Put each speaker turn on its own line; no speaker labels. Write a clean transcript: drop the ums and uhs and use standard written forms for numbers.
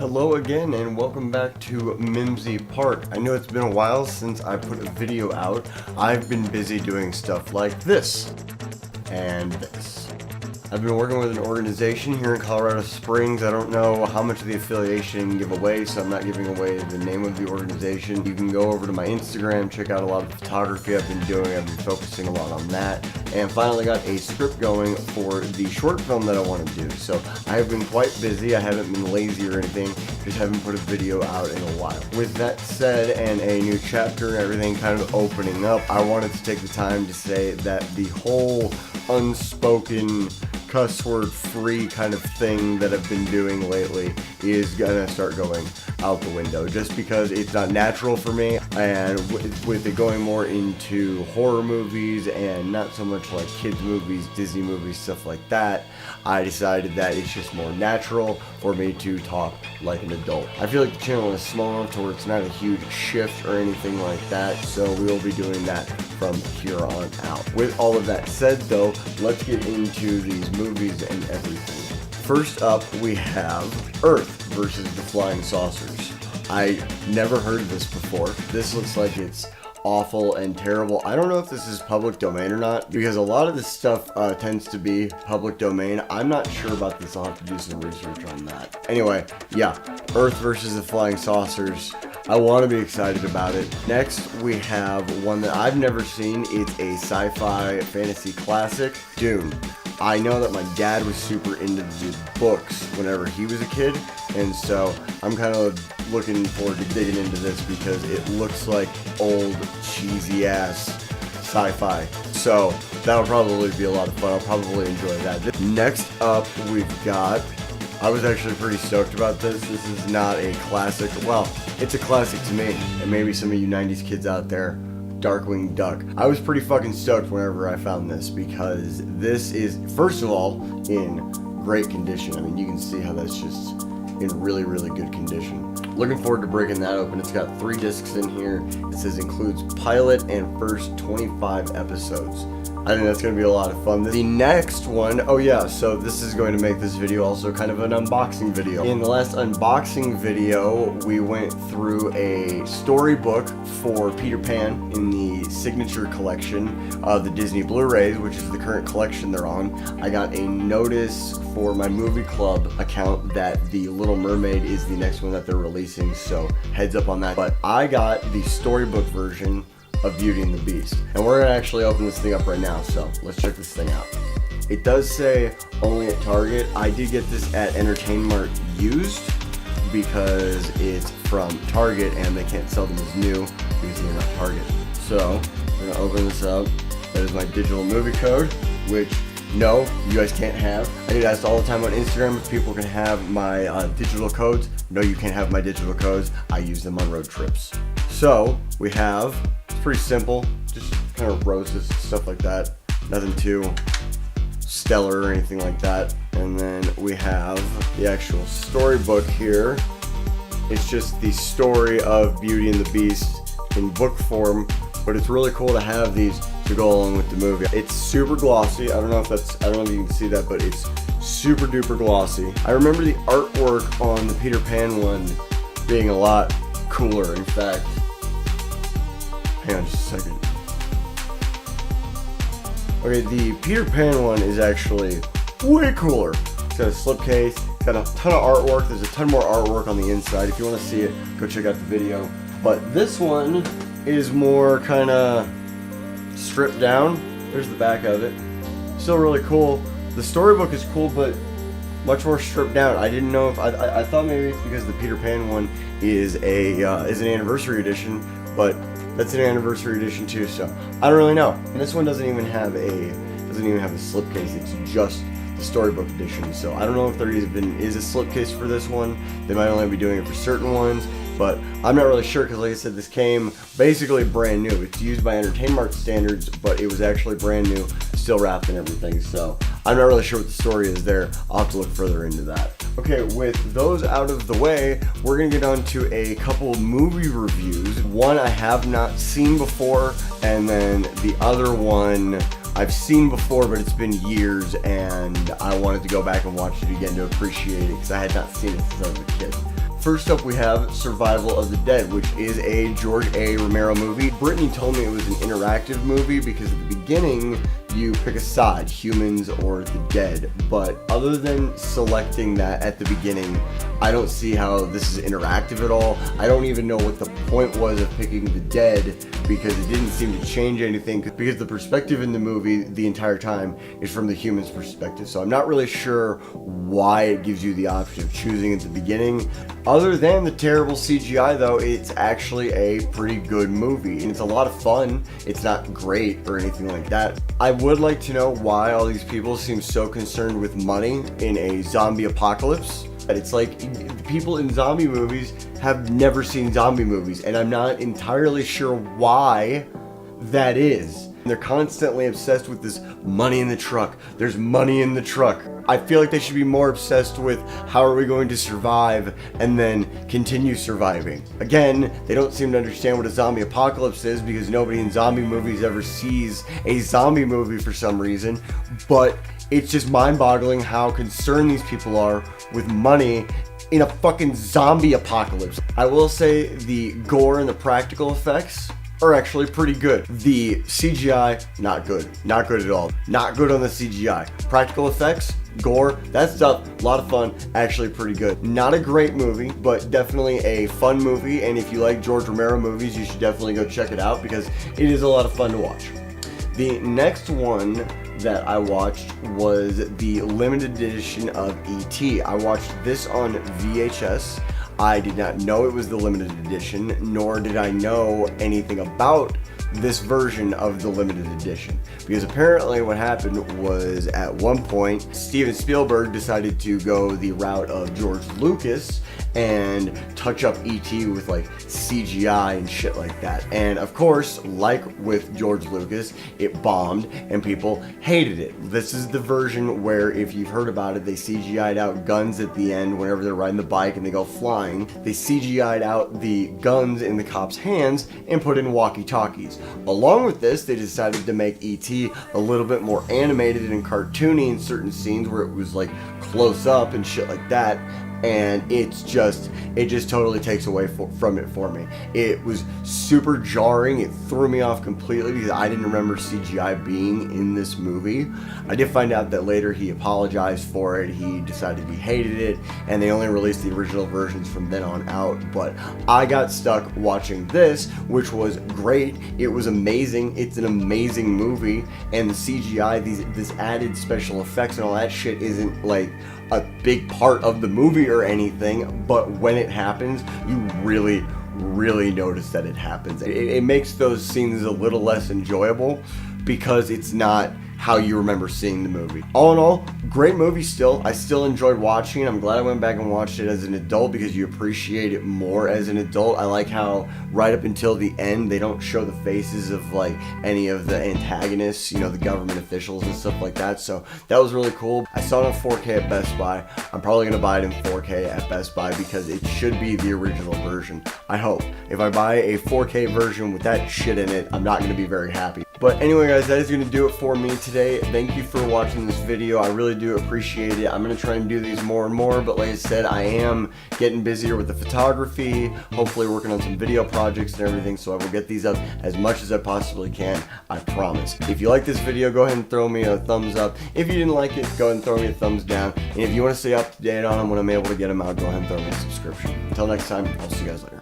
Hello again and welcome back to Mimsy Park. I know it's been a while since I put a video out. I've been busy doing stuff like this and this. I've been working with an organization here in Colorado Springs. I don't know how much of the affiliation give away, so I'm not giving away the name of the organization. You can go over to my Instagram, check out a lot of the photography I've been doing. I've been focusing a lot on that, and finally got a script going for the short film that I want to do. So I have been quite busy. I haven't been lazy or anything, just haven't put a video out in a while. With that said, and a new chapter and everything kind of opening up, I wanted to take the time to say that the whole unspoken cuss word free kind of thing that I've been doing lately is gonna start going out the window, just because it's not natural for me, and with it going more into horror movies and not so much like kids movies, Disney movies, stuff like that, I decided that it's just more natural for me to talk like an adult. I feel like the channel is small enough to where it's not a huge shift or anything like that, so we will be doing that from here on out. With all of that said though, let's get into these movies and everything. First up, we have Earth versus the Flying Saucers. I never heard of this before. This looks like it's awful and terrible. I don't know if this is public domain or not, because a lot of this stuff tends to be public domain. I'm not sure about this. I'll have to do some research on that. Anyway, yeah, Earth versus the Flying Saucers. I want to be excited about it. Next, we have one that I've never seen. It's a sci-fi fantasy classic, Dune. I know that my dad was super into the books whenever he was a kid, and so I'm kind of looking forward to digging into this because it looks like old cheesy ass sci-fi. So that'll probably be a lot of fun. I'll probably enjoy that. Next up, we've got, I was actually pretty stoked about this. This is not a classic. Well, it's a classic to me, and maybe some of you 90s kids out there. Darkwing Duck. I was pretty fucking stoked whenever I found this, because this is, first of all, in great condition. I mean, you can see how that's just in really, really good condition. Looking forward to breaking that open. It's got 3 discs in here. It says includes pilot and first 25 episodes. I think that's going to be a lot of fun. The next one, oh yeah, so this is going to make this video also kind of an unboxing video. In the last unboxing video, we went through a storybook for Peter Pan in the Signature Collection of the Disney Blu-rays, which is the current collection they're on. I got a notice for my movie club account that the Little Mermaid is the next one that they're releasing, so heads up on that. But I got the storybook version of Beauty and the Beast, and we're gonna actually open this thing up right now, so let's check this thing out. It does say only at Target. I did get this at Entertainment used because it's from Target and they can't sell them as new because they're not Target. So we're gonna open this up. That is my digital movie code, which no, you guys can't have. I get asked all the time on Instagram if people can have my digital codes. No, you can't have my digital codes. I use them on road trips. So we have, pretty simple, just kind of roses, stuff like that. Nothing too stellar or anything like that. And then we have the actual storybook here. It's just the story of Beauty and the Beast in book form, but it's really cool to have these to go along with the movie. It's super glossy. I don't know if you can see that, but it's super duper glossy. I remember the artwork on the Peter Pan one being a lot cooler. In fact, hang on just a second. Okay, the Peter Pan one is actually way cooler. It's got a slipcase, got a ton of artwork. There's a ton more artwork on the inside. If you want to see it, go check out the video. But this one is more kind of stripped down. There's the back of it. Still really cool. The storybook is cool, but much more stripped down. I didn't know if I thought maybe it's because the Peter Pan one is an anniversary edition, but that's an anniversary edition too, so I don't really know. And this one doesn't even have a slipcase. It's just the storybook edition. So I don't know if there even is a slipcase for this one. They might only be doing it for certain ones, but I'm not really sure, because like I said, this came basically brand new. It's used by Entertainment standards, but it was actually brand new, still wrapped and everything. So I'm not really sure what the story is there. I'll have to look further into that. Okay, with those out of the way, we're gonna get on to a couple movie reviews. One I have not seen before, and then the other one I've seen before, but it's been years, and I wanted to go back and watch it again to appreciate it, because I had not seen it since I was a kid. First up, we have Survival of the Dead, which is a George A. Romero movie. Brittany told me it was an interactive movie because at the beginning, you pick a side, humans or the dead. But other than selecting that at the beginning, I don't see how this is interactive at all. I don't even know what the point was of picking the dead because it didn't seem to change anything, because the perspective in the movie the entire time is from the human's perspective. So I'm not really sure why it gives you the option of choosing at the beginning. Other than the terrible CGI though, it's actually a pretty good movie and it's a lot of fun. It's not great or anything like that. I would like to know why all these people seem so concerned with money in a zombie apocalypse. It's like people in zombie movies have never seen zombie movies, and I'm not entirely sure why that is. They're constantly obsessed with this money in the truck. There's money in the truck. I feel like they should be more obsessed with how are we going to survive and then continue surviving. Again, they don't seem to understand what a zombie apocalypse is because nobody in zombie movies ever sees a zombie movie for some reason. But it's just mind-boggling how concerned these people are with money in a fucking zombie apocalypse. I will say the gore and the practical effects are actually pretty good. The CGI, not good. Not good at all. Not good on the CGI. Practical effects, gore, that stuff, a lot of fun, actually pretty good. Not a great movie, but definitely a fun movie, and if you like George Romero movies, you should definitely go check it out because it is a lot of fun to watch. The next one that I watched was the limited edition of E.T. I watched this on VHS. I did not know it was the limited edition, nor did I know anything about this version of the limited edition, because apparently what happened was at one point Steven Spielberg decided to go the route of George Lucas and touch up E.T. with like CGI and shit like that, and of course, like with George Lucas, it bombed and people hated it. This is the version where, if you've heard about it, they CGI'd out guns at the end whenever they're riding the bike and they go flying. They CGI'd out the guns in the cops' hands and put in walkie-talkies. Along with this, they decided to make E.T. a little bit more animated and cartoony in certain scenes where it was like close up and shit like that, and it just totally takes away from it for me. It was super jarring. It threw me off completely because I didn't remember CGI being in this movie. I did find out that later he apologized for it. He decided he hated it, and they only released the original versions from then on out. But I got stuck watching this, which was great. It was amazing. It's an amazing movie, and the CGI, this added special effects and all that shit isn't like a big part of the movie or anything, but when it happens, you really notice that it happens. It makes those scenes a little less enjoyable because it's not how you remember seeing the movie. All in all, great movie still. I still enjoyed watching it. I'm glad I went back and watched it as an adult because you appreciate it more as an adult. I like how right up until the end, they don't show the faces of like any of the antagonists, you know, the government officials and stuff like that. So that was really cool. I saw it on 4K at Best Buy. I'm probably gonna buy it in 4K at Best Buy because it should be the original version. I hope. If I buy a 4K version with that shit in it, I'm not gonna be very happy. But anyway guys, that is going to do it for me today. Thank you for watching this video. I really do appreciate it. I'm going to try and do these more and more, but like I said, I am getting busier with the photography, hopefully working on some video projects and everything, so I will get these up as much as I possibly can, I promise. If you like this video, go ahead and throw me a thumbs up. If you didn't like it, go ahead and throw me a thumbs down. And if you want to stay up to date on them when I'm able to get them out, go ahead and throw me a subscription. Until next time, I'll see you guys later.